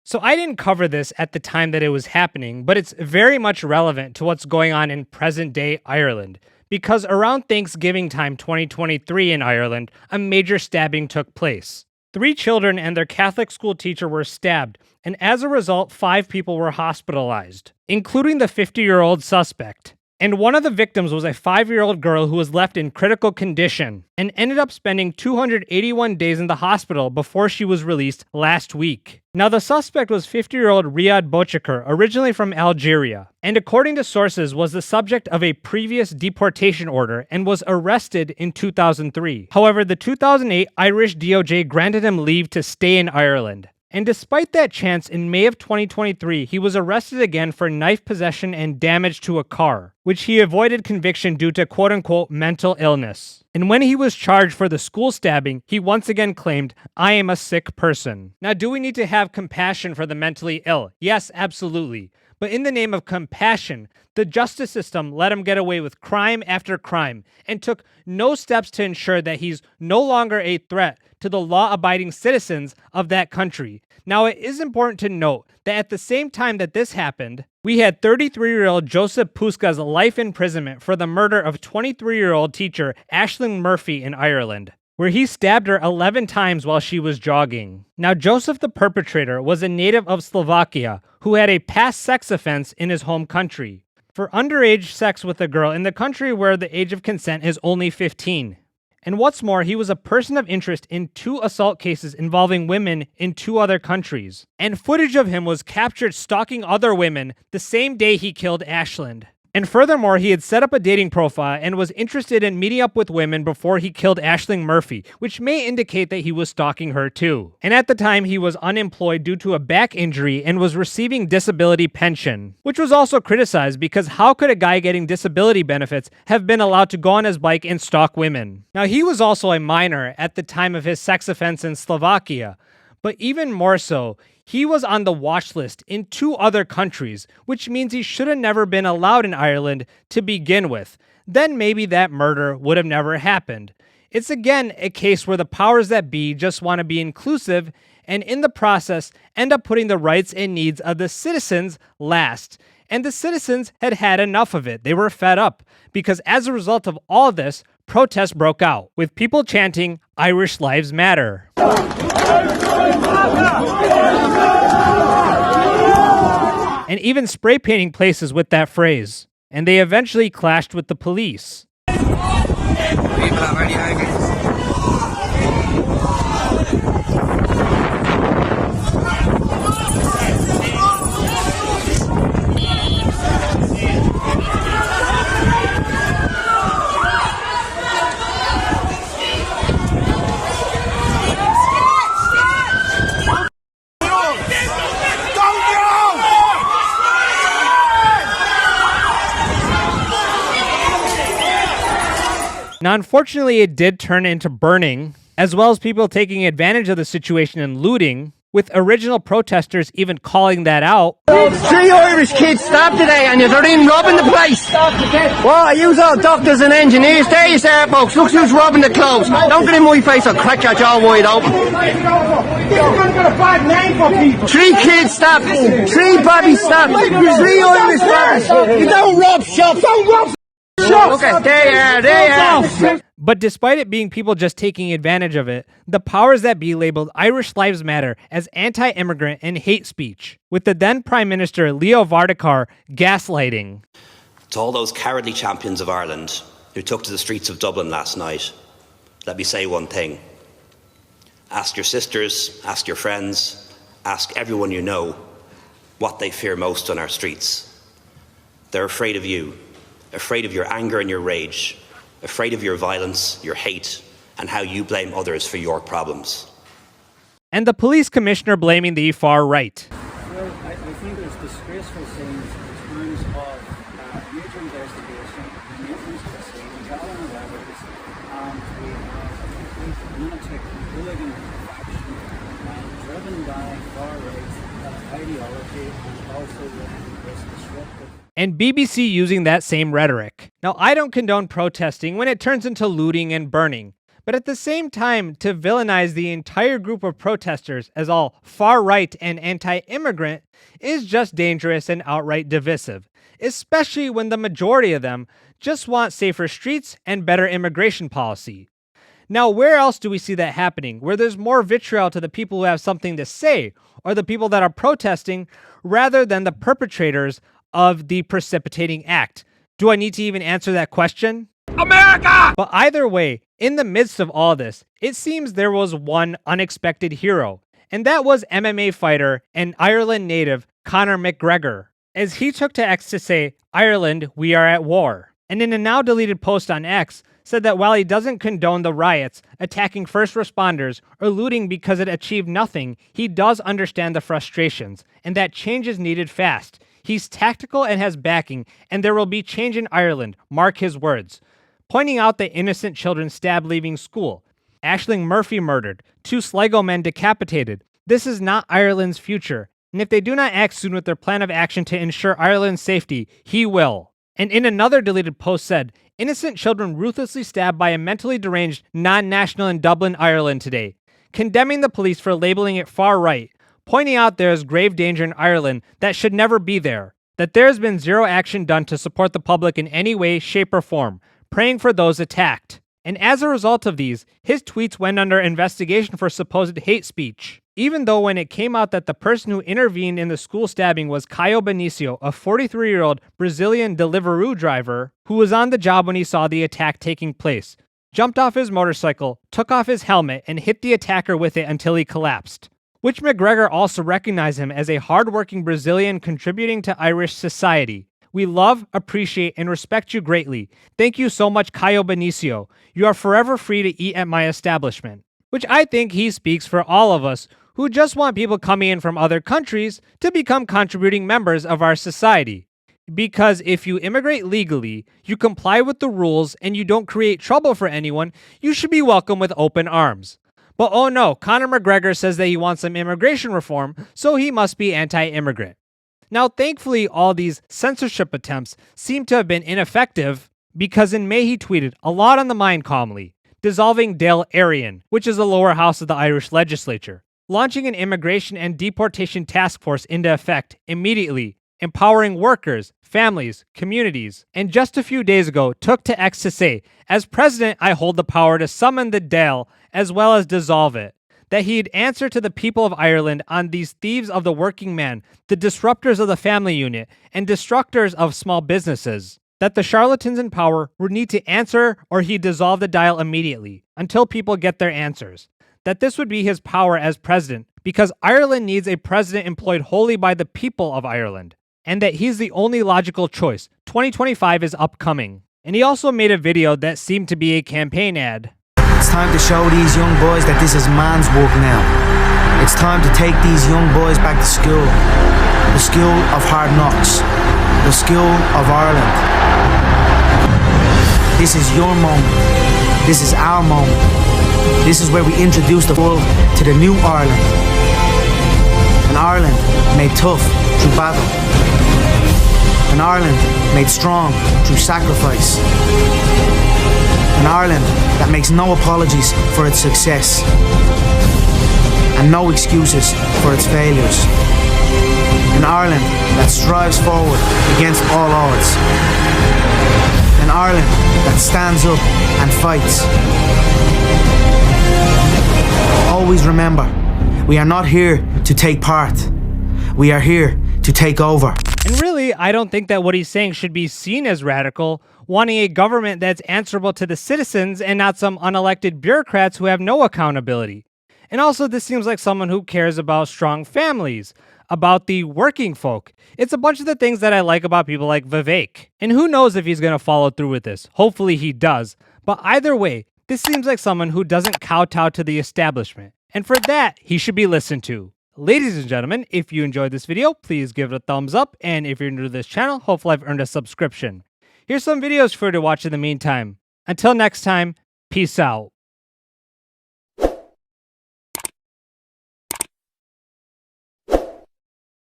So I didn't cover this at the time that it was happening, but it's very much relevant to what's going on in present-day Ireland. Because around Thanksgiving time 2023 in Ireland, a major stabbing took place. 3 children and their Catholic school teacher were stabbed, and as a result, 5 people were hospitalized, including the 50-year-old suspect. And one of the victims was a 5-year-old girl who was left in critical condition and ended up spending 281 days in the hospital before she was released last week. Now, the suspect was 50-year-old Riyad Bouchakir, originally from Algeria, and according to sources was the subject of a previous deportation order and was arrested in 2003. However, the 2008 Irish DOJ granted him leave to stay in Ireland. And despite that chance, in May of 2023, he was arrested again for knife possession and damage to a car, which he avoided conviction due to quote-unquote mental illness. And when he was charged for the school stabbing, he once again claimed, "I am a sick person." Now, do we need to have compassion for the mentally ill? Yes, absolutely. But in the name of compassion, the justice system let him get away with crime after crime and took no steps to ensure that he's no longer a threat to the law-abiding citizens of that country. Now, it is important to note that at the same time that this happened, we had 33-year-old Joseph Puska's life imprisonment for the murder of 23-year-old teacher Aisling Murphy in Ireland, where he stabbed her 11 times while she was jogging. Now, Joseph, the perpetrator, was a native of Slovakia who had a past sex offense in his home country for underage sex with a girl in the country where the age of consent is only 15. And what's more, he was a person of interest in 2 assault cases involving women in 2 other countries. And footage of him was captured stalking other women the same day he killed Ashland. And furthermore, he had set up a dating profile and was interested in meeting up with women before he killed Aisling Murphy, which may indicate that he was stalking her too. And at the time, he was unemployed due to a back injury and was receiving disability pension, which was also criticized because how could a guy getting disability benefits have been allowed to go on his bike and stalk women? Now, he was also a minor at the time of his sex offense in Slovakia, but even more so, he was on the watch list in 2 other countries, which means he should have never been allowed in Ireland to begin with. Then maybe that murder would have never happened. It's again a case where the powers that be just want to be inclusive and in the process end up putting the rights and needs of the citizens last. And the citizens had had enough of it. They were fed up because as a result of all this, protests broke out with people chanting, "Irish Lives Matter." And even spray painting places with that phrase. And they eventually clashed with the police. Now, unfortunately, it did turn into burning, as well as people taking advantage of the situation and looting, with original protesters even calling that out. 3 Irish kids stabbed today and they're in robbing the place. Well, you all doctors and engineers. There you are, folks. Look who's robbing the clothes. Don't get in my face, I'll crack your jaw wide open. 3 kids stabbed. 3 babies stabbed. 3 Irish babies. You don't rob shops. Don't rob shops. Okay, there you are. But despite it being people just taking advantage of it, the powers that be labeled Irish Lives Matter as anti-immigrant and hate speech, with the then Prime Minister Leo Varadkar gaslighting. To all those cowardly champions of Ireland who took to the streets of Dublin last night, let me say one thing. Ask your sisters, ask your friends, ask everyone you know what they fear most on our streets. They're afraid of you, afraid of your anger and your rage, afraid of your violence, your hate, and how you blame others for your problems. And the police commissioner blaming the far right. Well, I think there's disgraceful things in terms of major investigation, maintenance proceedings, all in levels, and we have a complete lunatic hooligan faction driven by far-right ideology and also this disruptive. And BBC using that same rhetoric. Now, I don't condone protesting when it turns into looting and burning, But at the same time, to villainize the entire group of protesters as all far-right and anti-immigrant is just dangerous and outright divisive, especially when the majority of them just want safer streets and better immigration policy. Now, where else do we see that happening, where there's more vitriol to the people who have something to say, or the people that are protesting, rather than the perpetrators of the precipitating act? Do I need to even answer that question? America! But either way, in the midst of all this, it seems there was one unexpected hero, and that was MMA fighter and Ireland native Conor McGregor, as he took to X to say, "Ireland, we are at war." And in a now deleted post on X, said that while he doesn't condone the riots, attacking first responders, or looting because it achieved nothing, he does understand the frustrations, and that change is needed fast. He's tactical and has backing, and there will be change in Ireland, mark his words. Pointing out that innocent children stabbed leaving school, Aisling Murphy murdered, 2 Sligo men decapitated. This is not Ireland's future, and if they do not act soon with their plan of action to ensure Ireland's safety, he will. And in another deleted post said, innocent children ruthlessly stabbed by a mentally deranged non-national in Dublin, Ireland today, condemning the police for labeling it far-right, pointing out there is grave danger in Ireland that should never be there, that there has been zero action done to support the public in any way, shape, or form, praying for those attacked. And as a result of these, his tweets went under investigation for supposed hate speech, even though when it came out that the person who intervened in the school stabbing was Caio Benicio, a 43-year-old Brazilian Deliveroo driver who was on the job when he saw the attack taking place, jumped off his motorcycle, took off his helmet, and hit the attacker with it until he collapsed. Which McGregor also recognized him as a hardworking Brazilian contributing to Irish society. We love, appreciate, and respect you greatly. Thank you so much, Caio Benicio. You are forever free to eat at my establishment. Which I think he speaks for all of us who just want people coming in from other countries to become contributing members of our society. Because if you immigrate legally, you comply with the rules, and you don't create trouble for anyone, you should be welcomed with open arms. But oh no, Conor McGregor says that he wants some immigration reform, so he must be anti-immigrant. Now, thankfully, all these censorship attempts seem to have been ineffective, because in May he tweeted, "A lot on the mind calmly, dissolving Dáil Éireann, which is the lower house of the Irish legislature, launching an immigration and deportation task force into effect immediately, empowering workers, families, communities," and just a few days ago took to X to say, "As president, I hold the power to summon the Dáil as well as dissolve it," that he'd answer to the people of Ireland on these thieves of the working man, the disruptors of the family unit, and destructors of small businesses, that the charlatans in power would need to answer or he'd dissolve the Dáil immediately, until people get their answers, that this would be his power as president, because Ireland needs a president employed wholly by the people of Ireland, and that he's the only logical choice. 2025 is upcoming. And he also made a video that seemed to be a campaign ad. It's time to show these young boys that this is man's work now. It's time to take these young boys back to school. The school of hard knocks. The school of Ireland. This is your moment. This is our moment. This is where we introduce the world to the new Ireland. An Ireland made tough through battle. An Ireland made strong through sacrifice. An Ireland that makes no apologies for its success and no excuses for its failures. An Ireland that strives forward against all odds. An Ireland that stands up and fights. Always remember, we are not here to take part. We are here to take over. And really, I don't think that what he's saying should be seen as radical, wanting a government that's answerable to the citizens and not some unelected bureaucrats who have no accountability. And also, this seems like someone who cares about strong families, about the working folk. It's a bunch of the things that I like about people like Vivek. And who knows if he's going to follow through with this. Hopefully he does. But either way, this seems like someone who doesn't kowtow to the establishment. And for that, he should be listened to. Ladies and gentlemen, if you enjoyed this video, please give it a thumbs up. And if you're new to this channel, hopefully I've earned a subscription. Here's some videos for you to watch in the meantime. Until next time, peace out.